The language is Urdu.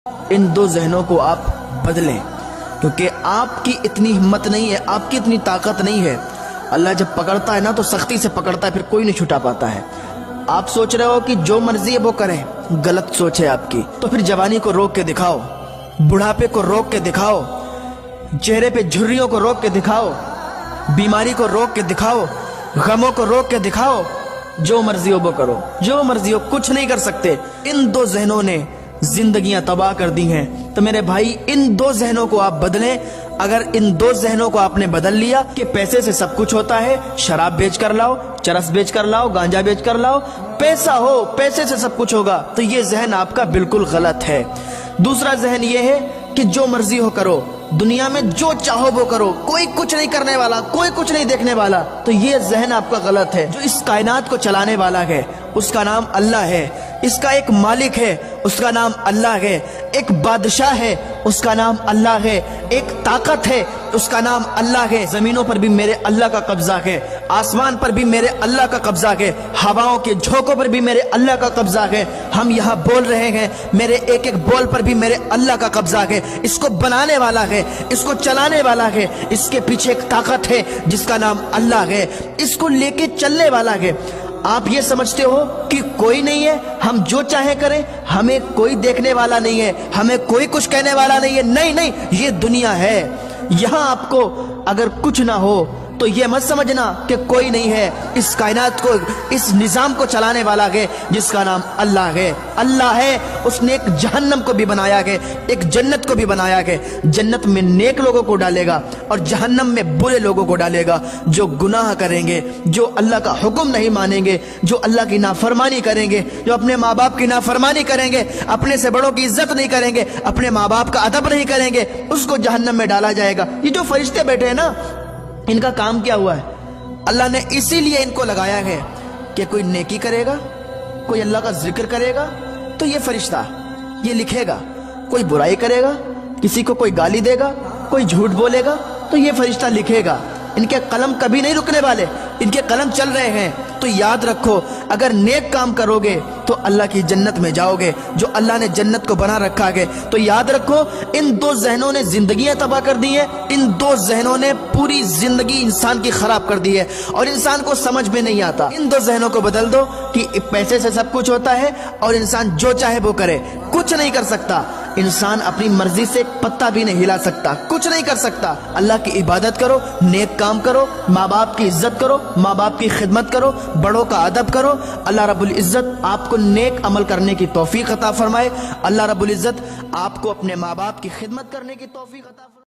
ان دو ذہنوں کو آپ بدلیں، کیونکہ آپ کی اتنی ہمت نہیں ہے، آپ کی اتنی طاقت نہیں ہے۔ اللہ جب پکڑتا ہے نا تو سختی سے پکڑتا ہے، پھر کوئی نہیں چھٹا پاتا ہے۔ آپ سوچ رہے ہو کہ جو مرضی ہے وہ کریں، غلط سوچ ہے آپ کی۔ تو پھر جوانی کو روک کے دکھاؤ، بڑھاپے کو روک کے دکھاؤ، چہرے پہ جھریوں کو روک کے دکھاؤ، بیماری کو روک کے دکھاؤ، غموں کو روک کے دکھاؤ۔ جو مرضی ہو وہ کرو، جو مرضی ہو، کچھ نہیں کر سکتے۔ ان دو ذہنوں نے زندگیاں تباہ کر دی ہیں۔ تو میرے بھائی، ان دو ذہنوں کو آپ بدلیں۔ اگر ان دو ذہنوں کو آپ نے بدل لیا کہ پیسے سے سب کچھ ہوتا ہے، شراب بیچ کر لاؤ، چرس بیچ کر لاؤ، گانجا بیچ کر لاؤ، پیسہ ہو، پیسے سے سب کچھ ہوگا، تو یہ ذہن آپ کا بالکل غلط ہے۔ دوسرا ذہن یہ ہے کہ جو مرضی ہو کرو، دنیا میں جو چاہو وہ کرو، کوئی کچھ نہیں کرنے والا، کوئی کچھ نہیں دیکھنے والا، تو یہ ذہن آپ کا غلط ہے۔ جو اس کائنات کو چلانے والا ہے اس کا نام اللہ ہے، اس کا ایک مالک ہے، اس کا نام اللہ ہے، ایک بادشاہ ہے، اس کا نام اللہ ہے، ایک طاقت ہے، اس کا نام اللہ ہے۔ زمینوں پر بھی میرے اللہ کا قبضہ ہے، آسمان پر بھی میرے اللہ کا قبضہ ہے، ہواؤں کے جھونکوں پر بھی میرے اللہ کا قبضہ ہے۔ ہم یہاں بول رہے ہیں، میرے ایک ایک بول پر بھی میرے اللہ کا قبضہ ہے۔ اس کو بنانے والا ہے، اس کو چلانے والا ہے، اس کے پیچھے ایک طاقت ہے جس کا نام اللہ ہے، اس کو لے کے چلنے والا ہے۔ آپ یہ سمجھتے ہو کہ کوئی نہیں ہے، ہم جو چاہے کریں، ہمیں کوئی دیکھنے والا نہیں ہے، ہمیں کوئی کچھ کہنے والا نہیں ہے۔ نہیں نہیں، یہ دنیا ہے۔ یہاں آپ کو اگر کچھ نہ ہو تو یہ مت سمجھنا کہ کوئی نہیں ہے۔ اس کائنات کو، اس نظام کو چلانے والا ہے جس کا نام اللہ ہے۔ اللہ ہے، اس نے ایک جہنم کو بھی بنایا ہے، ایک جنت کو بھی بنایا ہے۔ جنت میں نیک لوگوں کو ڈالے گا اور جہنم میں برے لوگوں کو ڈالے گا، جو گناہ کریں گے، جو اللہ کا حکم نہیں مانیں گے، جو اللہ کی نافرمانی کریں گے، جو اپنے ماں باپ کی نافرمانی کریں گے، اپنے سے بڑوں کی عزت نہیں کریں گے، اپنے ماں باپ کا ادب نہیں کریں گے، اس کو جہنم میں ڈالا جائے گا۔ یہ جو فرشتے بیٹھے ہیں نا، ان کا کام کیا ہوا ہے؟ اللہ نے اسی لیے ان کو لگایا ہے کہ کوئی نیکی کرے گا، کوئی اللہ کا ذکر کرے گا تو یہ فرشتہ یہ لکھے گا، کوئی برائی کرے گا، کسی کو کوئی گالی دے گا، کوئی جھوٹ بولے گا تو یہ فرشتہ لکھے گا۔ ان کے قلم کبھی نہیں رکنے والے، ان کے قلم چل رہے ہیں۔ تو یاد رکھو، اگر نیک کام کرو گے تو اللہ کی جنت میں جاؤ گے، جو اللہ نے جنت کو بنا رکھا ہے۔ تو یاد رکھو، ان دو ذہنوں نے زندگیاں تباہ کر دی ہیں، ان دو ذہنوں نے پوری زندگی انسان کی خراب کر دی ہے، اور انسان کو سمجھ میں نہیں آتا۔ ان دو ذہنوں کو بدل دو کہ پیسے سے سب کچھ ہوتا ہے اور انسان جو چاہے وہ کرے، کچھ نہیں کر سکتا۔ انسان اپنی مرضی سے ایک پتا بھی نہیں ہلا سکتا، کچھ نہیں کر سکتا۔ اللہ کی عبادت کرو، نیک کام کرو، ماں باپ کی عزت کرو، ماں باپ کی خدمت کرو، بڑوں کا ادب کرو۔ اللہ رب العزت آپ کو نیک عمل کرنے کی توفیق عطا فرمائے۔ اللہ رب العزت آپ کو اپنے ماں باپ کی خدمت کرنے کی توفیق عطا فرمائے۔